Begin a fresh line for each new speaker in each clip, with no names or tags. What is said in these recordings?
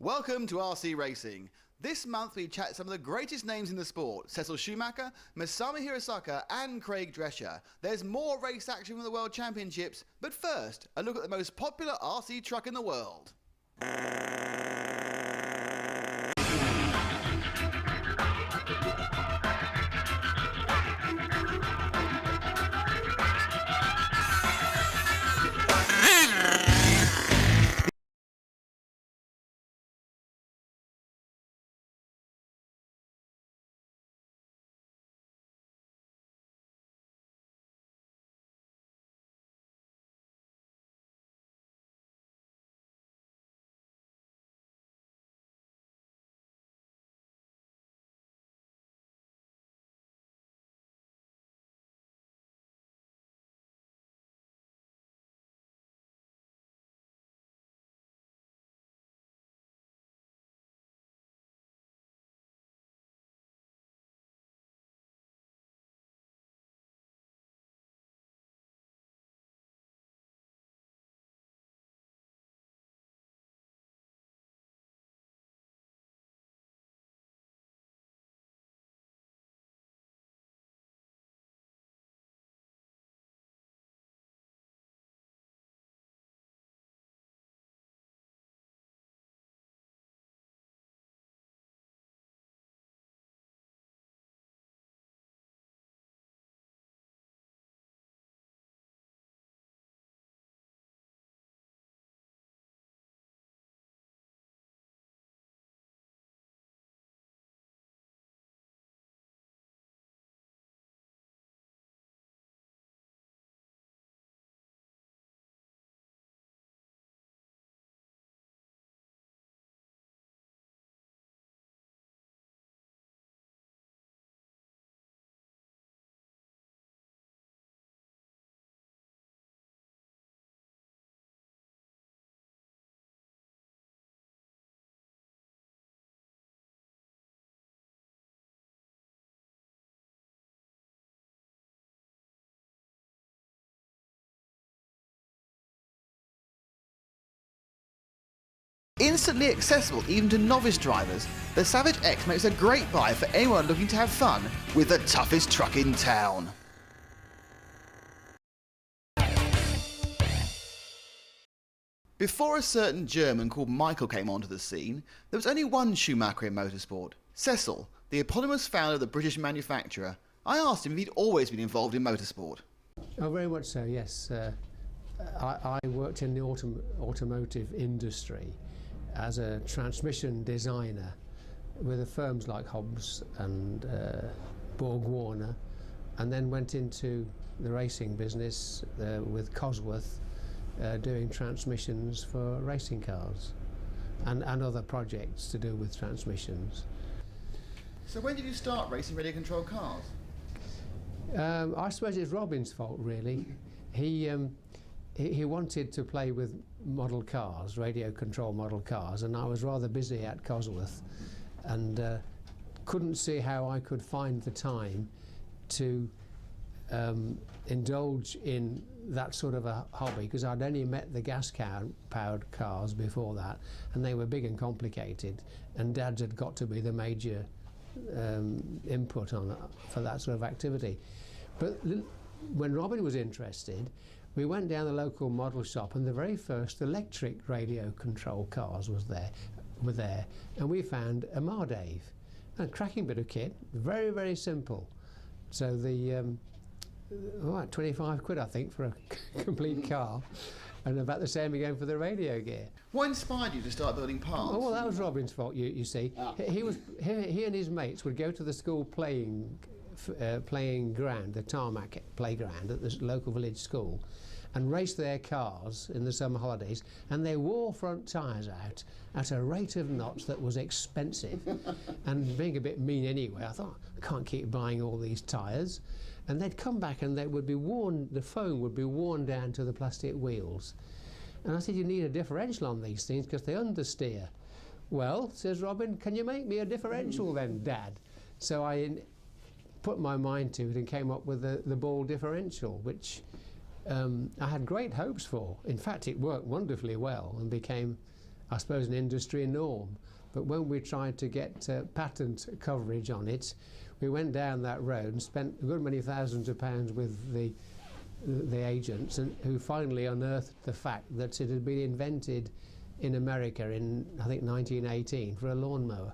Welcome to RC Racing. This month we chat some of the greatest names in the sport: Cecil Schumacher, Masami HIrosaka and Craig Drescher. There's more race action from the World Championships, but first, a look at the most popular RC truck in the world. Instantly accessible even to novice drivers, the Savage X makes a great buy for anyone looking to have fun with the toughest truck in town. Before a certain German called Michael came onto the scene, there was only one Schumacher in motorsport: Cecil, the eponymous founder of the British manufacturer. I asked him if he'd always been involved in motorsport.
Oh, very much so, yes. I worked in the automotive industry as a transmission designer with the firms like Hobbs and Borg Warner, and then went into the racing business with Cosworth, doing transmissions for racing cars and other projects to do with transmissions.
So when did you start racing radio controlled cars?
I suppose it's Robin's fault, really. He wanted to play with model cars, radio control model cars, and I was rather busy at Cosworth and couldn't see how I could find the time to indulge in that sort of a hobby, because I'd only met the gas-powered cars before that, and they were big and complicated, and Dad's had got to be the major input on for that sort of activity. But when Robin was interested, we went down the local model shop, and the very first electric radio control cars were there, and we found a Mardave, a cracking bit of kit, very, very simple. So the 25 quid I think for a complete car, and about the same again for the radio gear.
What inspired you to start building parts?
Oh, well, that was Robin's fault, you see. He and his mates would go to the school playing ground, the tarmac playground at the local village school, and race their cars in the summer holidays, and they wore front tyres out at a rate of knots that was expensive. And being a bit mean anyway, I thought, I can't keep buying all these tyres. And they'd come back and they would be worn, the foam would be worn down to the plastic wheels. And I said, you need a differential on these things because they understeer. Well, says Robin, can you make me a differential then, Dad? So I put my mind to it and came up with the ball differential, which I had great hopes for. In fact, it worked wonderfully well and became I suppose, an industry norm. But when we tried to get patent coverage on it, we went down that road and spent a good many thousands of pounds with the agents, and who finally unearthed the fact that it had been invented in America in, I think, 1918 for a lawnmower.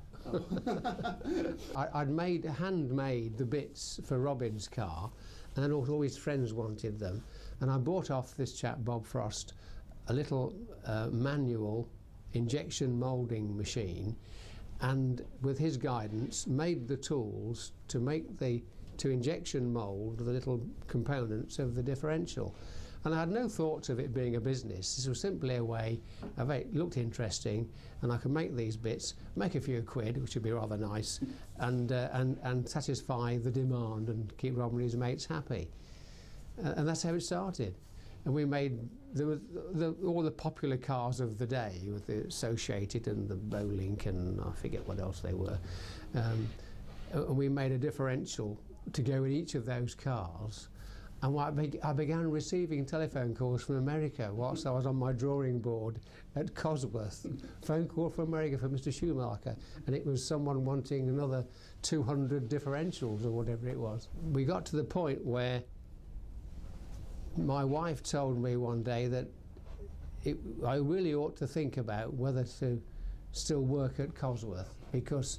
I'd handmade the bits for Robin's car, and then all his friends wanted them, and I bought off this chap Bob Frost a little manual injection moulding machine, and with his guidance made the tools to injection mould the little components of the differential. And I had no thoughts of it being a business. This was simply a way of it looked interesting, and I could make these bits, make a few quid, which would be rather nice, and satisfy the demand and keep Rob and his mates happy. And that's how it started. And we made all the popular cars of the day, with the Associated and the Bolink and I forget what else they were. And we made a differential to go in each of those cars. And I began receiving telephone calls from America whilst I was on my drawing board at Cosworth. Phone call from America for Mr. Schumacher, and it was someone wanting another 200 differentials or whatever it was. We got to the point where my wife told me one day that I really ought to think about whether to still work at Cosworth, because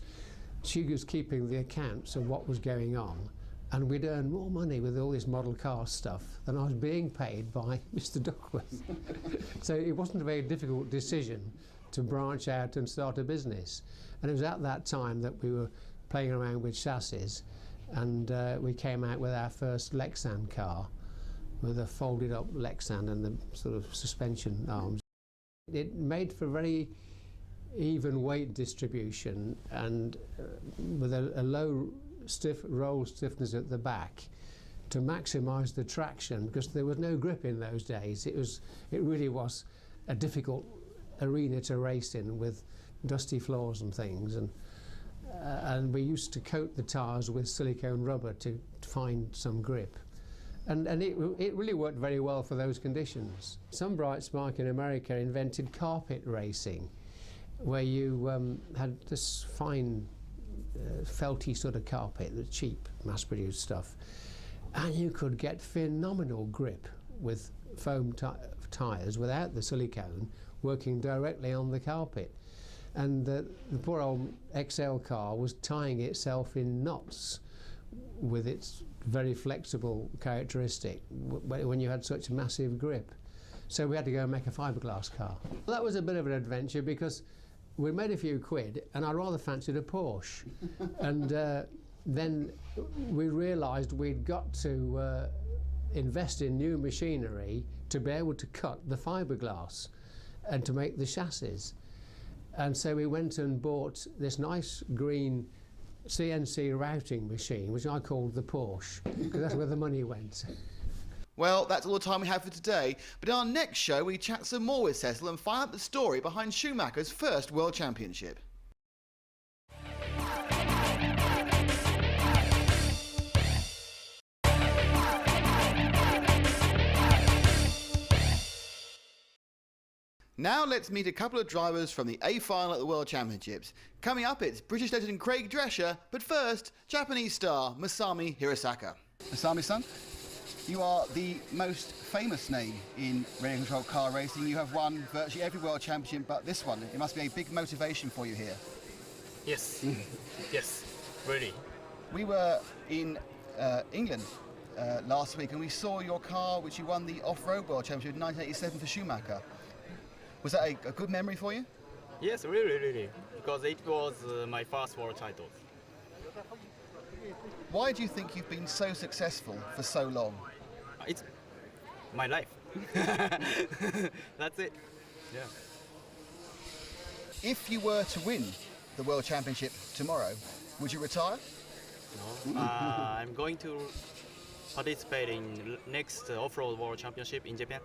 she was keeping the accounts of what was going on, and we'd earn more money with all this model car stuff than I was being paid by Mr. Duckworth. So it wasn't a very difficult decision to branch out and start a business. And it was at that time that we were playing around with chassis, and we came out with our first Lexan car, with a folded up Lexan and the sort of suspension arms. It made for very even weight distribution, and with a low roll stiffness at the back to maximise the traction, because there was no grip in those days. It really was a difficult arena to race in, with dusty floors and things, and we used to coat the tyres with silicone rubber to find some grip. And it really worked very well for those conditions. Some bright spark in America invented carpet racing, where you had this fine felty sort of carpet, the cheap mass-produced stuff, and you could get phenomenal grip with foam tyres without the silicone, working directly on the carpet. And the poor old XL car was tying itself in knots with its very flexible characteristic when you had such massive grip. So we had to go and make a fiberglass car. Well, that was a bit of an adventure, because we made a few quid and I rather fancied a Porsche. And then we realised we'd got to invest in new machinery to be able to cut the fiberglass and to make the chassis. And so we went and bought this nice green CNC routing machine, which I called the Porsche, because that's where the money went.
Well, that's all the time we have for today, but in our next show we chat some more with Cecil and find out the story behind Schumacher's first World Championship. Now let's meet a couple of drivers from the A final at the World Championships. Coming up, it's British legend Craig Drescher, but first, Japanese star Masami HIrosaka. Masami-san, you are the most famous name in radio control car racing. You have won virtually every World Championship, but this one, it must be a big motivation for you here.
Yes, yes, really.
We were in England last week, and we saw your car, which you won the Off-Road World Championship in 1987 for Schumacher. Was that a good memory for you?
Yes, really, because it was my first world title.
Why do you think you've been so successful for so long?
It's my life. That's it. Yeah.
If you were to win the World Championship tomorrow, would you retire?
No. I'm going to participate in next Off-Road World Championship in Japan.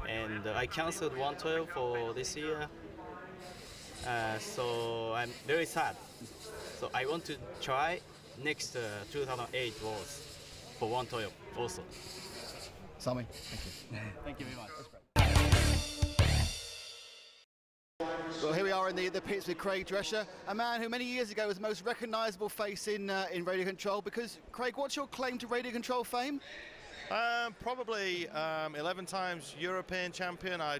And I cancelled 112 for this year, so I'm very sad. So I want to try next 2008 Worlds for 112 also.
Sami, thank you.
Thank you very much.
That's great. Well, here we are in the pits with Craig Drescher, a man who many years ago was the most recognisable face in radio control. Because, Craig, what's your claim to radio control fame?
Probably 11 times European champion. I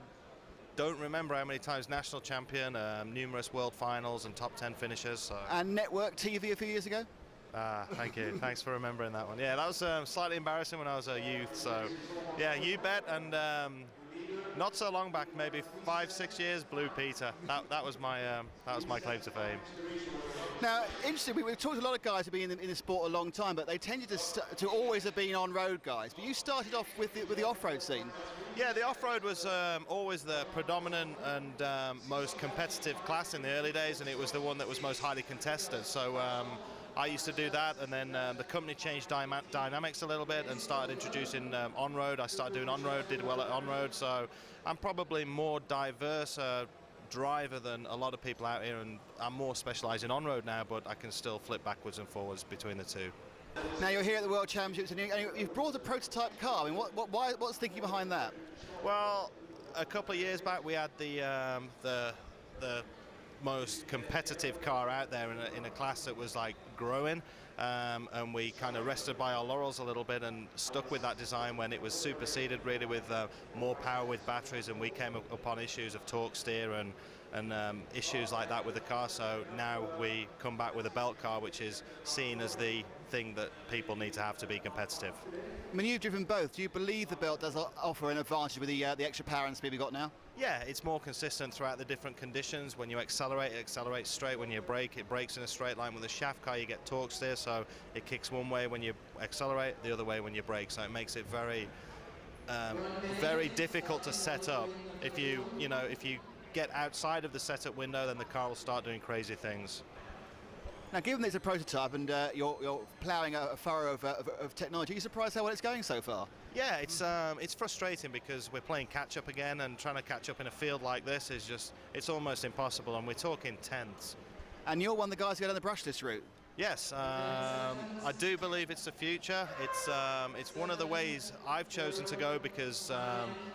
don't remember how many times national champion, numerous world finals and top 10 finishes. So.
And network TV a few years ago?
Thank you. Thanks for remembering that one. Yeah, that was slightly embarrassing when I was a youth. So, yeah, you bet. And not so long back, maybe 5-6 years, Blue Peter. That was my claim to fame.
Now, interesting, we've talked to a lot of guys who've been in the sport a long time, but they tended to always have been on-road guys. But you started off with the off-road scene.
Yeah, the off-road was always the predominant and most competitive class in the early days, and it was the one that was most highly contested. So I used to do that, and then the company changed dynamics a little bit and started introducing on-road. I started doing on-road, did well at on-road, so I'm probably more diverse driver than a lot of people out here, and I'm more specialised in on-road now, but I can still flip backwards and forwards between the two.
Now you're here at the World Championships, and you've brought a prototype car. I mean, what's thinking behind that?
Well, a couple of years back we had the most competitive car out there in a class that was like growing, and we kind of rested by our laurels a little bit and stuck with that design when it was superseded really with more power with batteries, and we came upon issues of torque steer and issues like that with the car. So now we come back with a belt car, which is seen as the thing that people need to have to be competitive.
I mean, you've driven both. Do you believe the belt does offer an advantage with the extra power and speed we've got now?
Yeah, it's more consistent throughout the different conditions. When you accelerate, it accelerates straight. When you brake, it brakes in a straight line. With a shaft car, you get torque steer, so it kicks one way when you accelerate, the other way when you brake. So it makes it very, very difficult to set up. If you get outside of the setup window, then the car will start doing crazy things.
Now, given that it's a prototype and you're ploughing a furrow of technology, are you surprised how well it's going so far?
Yeah, it's frustrating because we're playing catch-up again, and trying to catch up in a field like this is just, it's almost impossible, and we're talking tenths.
And you're one of the guys who go down the brushless route.
Yes, I do believe it's the future. It's one of the ways I've chosen to go because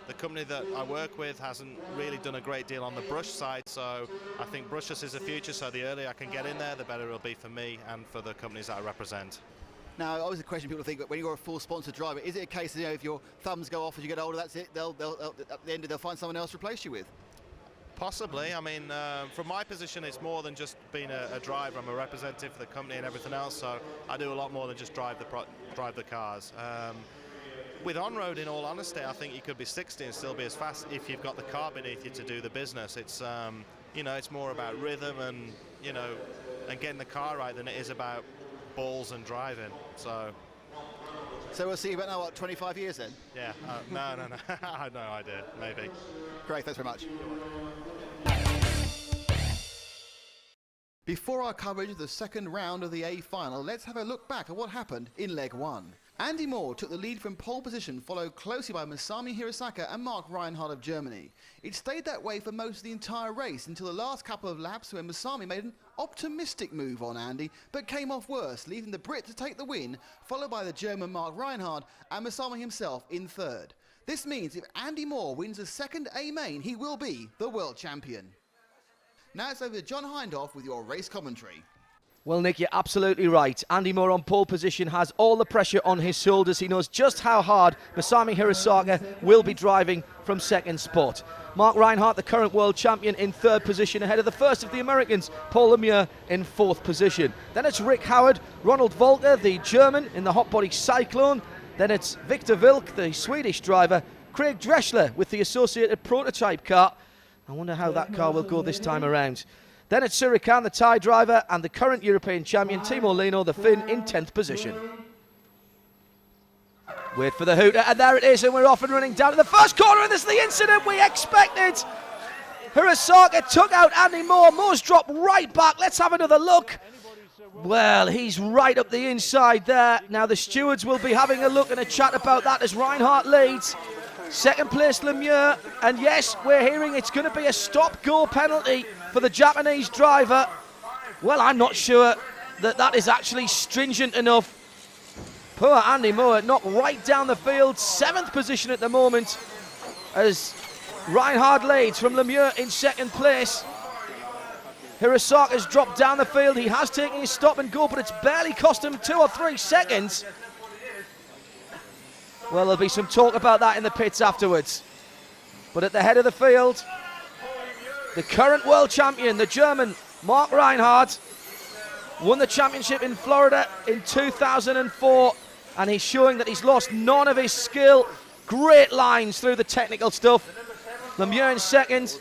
the company that I work with hasn't really done a great deal on the brush side, so I think brushless is the future, so the earlier I can get in there, the better it'll be for me and for the companies that I represent.
Now, always a question people think, when you're a full sponsored driver, is it a case of, if your thumbs go off as you get older, that's it, they'll at the end they'll find someone else to replace you with?
Possibly. I mean, from my position, it's more than just being a driver. I'm a representative for the company and everything else, so I do a lot more than just drive the cars. With on-road, in all honesty, I think you could be 60 and still be as fast if you've got the car beneath you to do the business. It's it's more about rhythm and and getting the car right than it is about balls and driving. So
we'll see you about now, what, 25 years then?
Yeah. No. I have no idea. Maybe.
Great. Thanks very much. Before our coverage of the second round of the A final, let's have a look back at what happened in leg one. Andy Moore took the lead from pole position, followed closely by Masami HIrosaka and Mark Reinhardt of Germany. It stayed that way for most of the entire race until the last couple of laps when Masami made an optimistic move on Andy, but came off worse, leaving the Brit to take the win, followed by the German Mark Reinhardt and Masami himself in third. This means if Andy Moore wins the second A main, he will be the world champion. Now it's over to John Hindhoff with your race commentary.
Well, Nick, you're absolutely right. Andy Moore on pole position has all the pressure on his shoulders. He knows just how hard Masami HIrosaka will be driving from second spot. Mark Reinhardt, the current world champion, in third position ahead of the first of the Americans, Paul Lemieux, in fourth position. Then it's Rick Howard, Ronald Volker, the German, in the hot body Cyclone. Then it's Victor Wilk, the Swedish driver, Craig Drescher with the associated prototype car. I wonder how that car will go this time around. Then it's Surikan, the Thai driver, and the current European champion, Timo Lino, the Finn, in 10th position. Wait for the hooter, and there it is, and we're off and running down to the first corner, and this is the incident we expected. HIrosaka took out Andy Moore. Moore's dropped right back. Let's have another look. Well, he's right up the inside there. Now the stewards will be having a look and a chat about that as Reinhardt leads. Second place Lemieux, and yes, we're hearing it's going to be a stop-go penalty for the Japanese driver. Well, I'm not sure that is actually stringent enough. Poor Andy Moore knocked right down the field, 7th position at the moment, as Reinhardt leads from Lemieux in second place. Hirosaka's dropped down the field. He has taken his stop and go, but it's barely cost him 2 or 3 seconds. Well, there'll be some talk about that in the pits afterwards. But at the head of the field, the current world champion, the German Marc Reinhardt, won the championship in Florida in 2004, and he's showing that he's lost none of his skill. Great lines through the technical stuff. Lemieux in second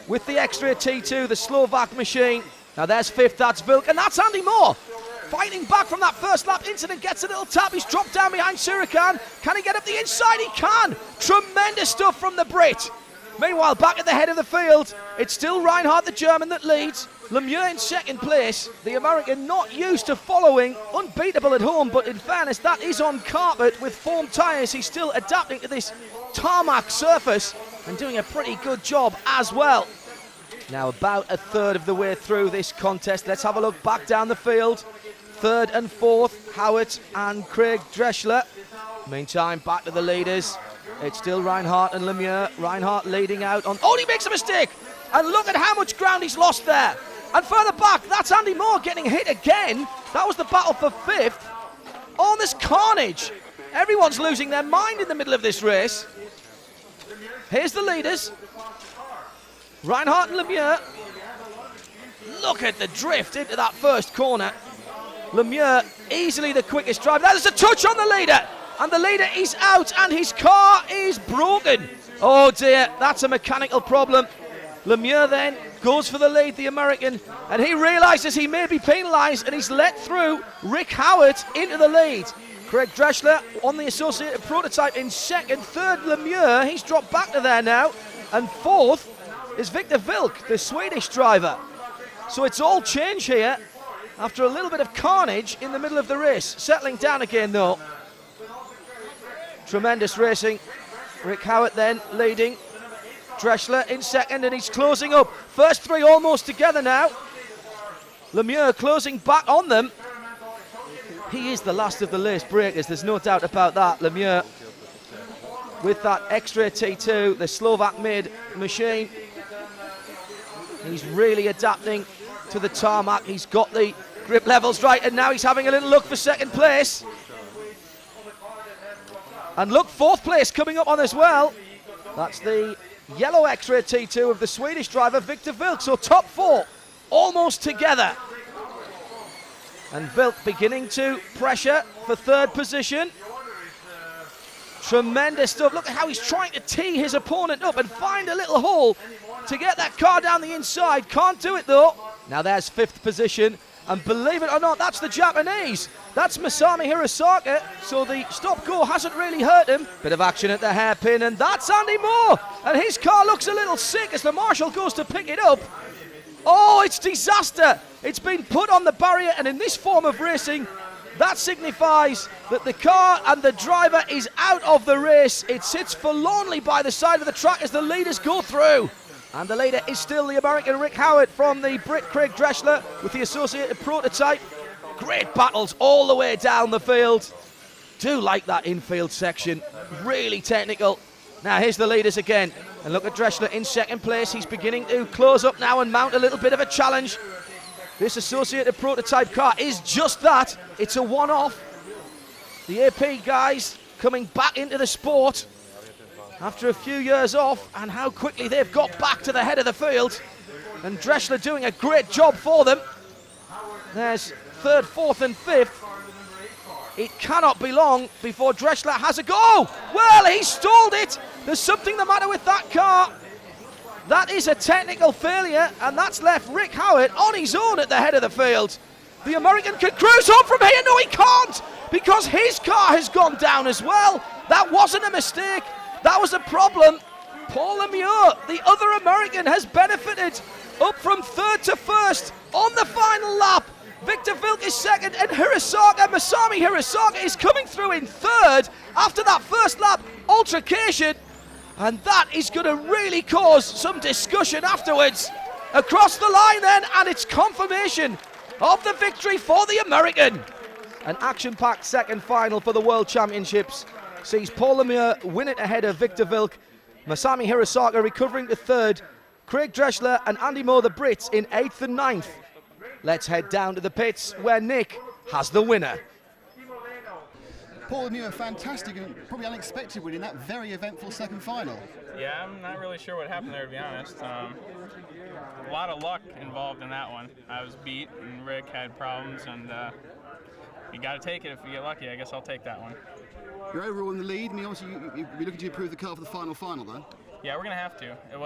with the extra T2, the Slovak machine. Now there's fifth, that's Vilk, and that's Andy Moore. Fighting back from that first lap incident, gets a little tap. He's dropped down behind Surakan. Can he get up the inside? He can. Tremendous stuff from the Brit. Meanwhile, back at the head of the field, it's still Reinhardt, the German, that leads. Lemieux in second place. The American not used to following, unbeatable at home, but in fairness, that is on carpet with foam tyres. He's still adapting to this tarmac surface and doing a pretty good job as well. Now about a third of the way through this contest. Let's have a look back down the field. Third and fourth, Howard and Craig Dreschler. Meantime, back to the leaders. It's still Reinhardt and Lemieux. Reinhardt leading out on... Oh, he makes a mistake! And look at how much ground he's lost there. And further back, that's Andy Moore getting hit again. That was the battle for fifth. Oh, this carnage. Everyone's losing their mind in the middle of this race. Here's the leaders. Reinhardt and Lemieux. Look at the drift into that first corner. Lemieux, easily the quickest driver. There's a touch on the leader. And the leader is out and his car is broken. Oh dear, that's a mechanical problem. Lemieux then goes for the lead, the American, and he realises he may be penalised and he's let through Rick Howard into the lead. Craig Dreschler on the associated prototype in second. Third, Lemieux, he's dropped back to there now. And fourth is Victor Vilk, the Swedish driver. So it's all change here after a little bit of carnage in the middle of the race. Settling down again though. Tremendous racing. Rick Howard then leading. Dreschler in second and he's closing up. First three almost together now. Lemieux closing back on them. He is the last of the lace breakers, there's no doubt about that. Lemieux with that extra T2, the Slovak made machine. He's really adapting to the tarmac. He's got the grip levels right and now he's having a little look for second place. And look, fourth place coming up on as well. That's the yellow extra T2 of the Swedish driver Victor Vilk. So top four almost together. And Vilk beginning to pressure for third position. Tremendous stuff. Look at how he's trying to tee his opponent up and find a little hole to get that car down the inside. Can't do it though. Now there's fifth position. And believe it or not, that's the Japanese. That's Masami HIrosaka. So the stop-go hasn't really hurt him. Bit of action at the hairpin, and that's Andy Moore. And his car looks a little sick as the marshal goes to pick it up. Oh, it's disaster. It's been put on the barrier, and in this form of racing, that signifies that the car and the driver is out of the race. It sits forlornly by the side of the track as the leaders go through. And the leader is still the American Rick Howard from the Brit Craig Dreschler with the associated prototype. Great battles all the way down the field. Do like that infield section. Really technical. Now here's the leaders again. And look at Dreschler in second place. He's beginning to close up now and mount a little bit of a challenge. This associated prototype car is just that. It's a one-off. The AP guys coming back into the sport after a few years off, and how quickly they've got back to the head of the field. And Dreschler doing a great job for them. There's third, fourth and fifth. It cannot be long before Dreschler has a go. Well, he stalled it. There's something the matter with that car. That is a technical failure, and that's left Rick Howard on his own at the head of the field. The American can cruise on from here. No, he can't, because his car has gone down as well. That wasn't a mistake. That was a problem. Paul Lemieux, the other American, has benefited, up from third to first on the final lap. Victor Vilk is second, and Masami HIrosaka is coming through in third after that first lap altercation. And that is going to really cause some discussion afterwards. Across the line then, and it's confirmation of the victory for the American. An action-packed second final for the World Championships sees Paul Lemieux win it ahead of Victor Vilk. Masami HIrosaka recovering to third, Craig Dreschler and Andy Moore, the Brits, in 8th and 9th. Let's head down to the pits where Nick has the winner.
Paul Muir, fantastic and probably unexpected win in that very eventful second final.
Yeah, I'm not really sure what happened there, to be honest. A lot of luck involved in that one. I was beat, and Rick had problems, and you got to take it if you get lucky. I guess I'll take that one.
You're overall in the lead. I mean, obviously you'll be looking to improve the car for the final, though.
Yeah, we're gonna have to. It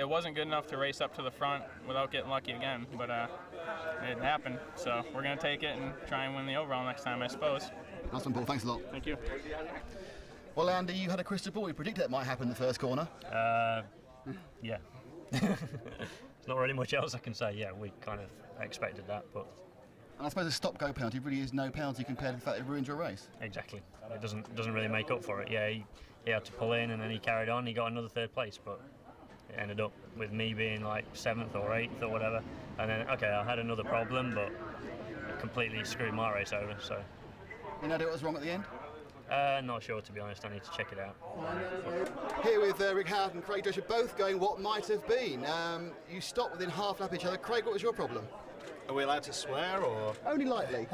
wasn't good enough to race up to the front without getting lucky again, but it happened. So we're gonna take it and try and win the overall next time, I suppose.
Nice one, Paul. Thanks a lot.
Thank you.
Well, Andy, you had a crystal ball. You predicted that might happen in the first corner.
Yeah. There's not really much else I can say. Yeah, we kind of expected that, but.
And I suppose a stop-go penalty really is no penalty compared to the fact it ruined your race.
Exactly. It doesn't really make up for it. Yeah, he had to pull in and then he carried on. He got another 3rd place, but it ended up with me being like 7th or 8th or whatever. And then, okay, I had another problem, but it completely screwed my race over. So.
You know what was wrong at the end?
Not sure, to be honest. I need to check it out.
Here with Rick Howard and Craig Drescher both going what might have been. You stopped within half lap of each other. Craig, what was your problem?
Are we allowed to swear or?
Only lightly.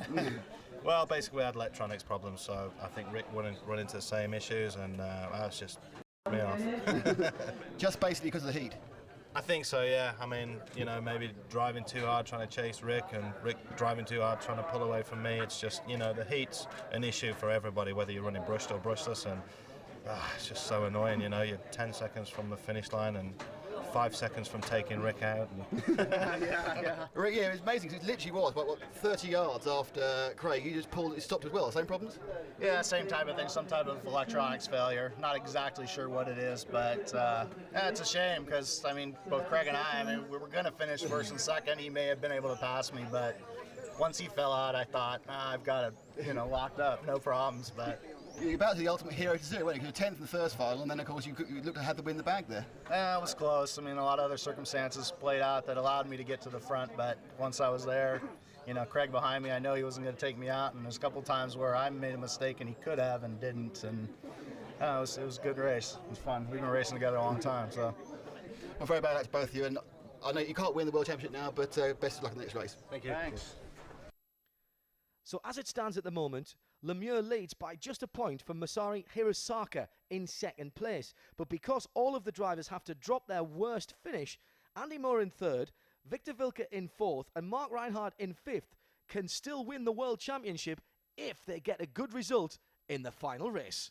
Well, basically we had electronics problems, so I think Rick run into the same issues, and I was just me off.
Just basically because of the heat.
I think so, yeah. I mean, you know, maybe driving too hard trying to chase Rick, and Rick driving too hard trying to pull away from me. It's just, you know, the heat's an issue for everybody, whether you're running brushed or brushless, and it's just so annoying, you know. You're 10 seconds from the finish line and 5 seconds from taking Rick out.
Rick, yeah, it's amazing, 'cause it literally was, what, 30 yards after Craig, you just pulled, it stopped as well. Same problems?
Yeah, same type of thing, some type of electronics failure. Not exactly sure what it is, but it's a shame because, I mean, both Craig and I mean, we were going to finish first and second. He may have been able to pass me, but once he fell out, I thought, I've got it, you know, locked up, no problems, but...
You're about to the ultimate hero to zero, weren't you? You were 10th in the first final, and then, of course, you looked to have the win the bag there.
It was close. I mean, a lot of other circumstances played out that allowed me to get to the front, but once I was there, you know, Craig behind me, I know he wasn't going to take me out, and there's a couple times where I made a mistake and he could have and didn't, and it was a good race. It was fun. We've been racing together a long time, so.
I'm very bad luck to both of you, and I know you can't win the World Championship now, but best of luck in the next race.
Thank you. Thanks.
So as it stands at the moment, Lemieux leads by just a point from Masami HIrosaka in 2nd place. But because all of the drivers have to drop their worst finish, Andy Moore in 3rd, Victor Vilke in 4th and Mark Reinhardt in 5th can still win the World Championship if they get a good result in the final race.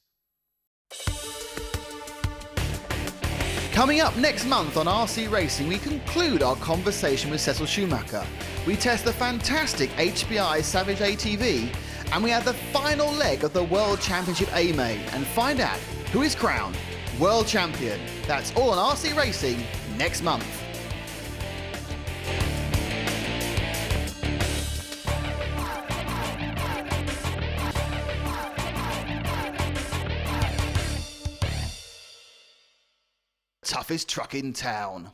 Coming up next month on RC Racing, we conclude our conversation with Cecil Schumacher. We test the fantastic HPI Savage ATV, and we have the final leg of the World Championship A-Main and find out who is crowned World Champion. That's all on RC Racing next month. Toughest truck in town.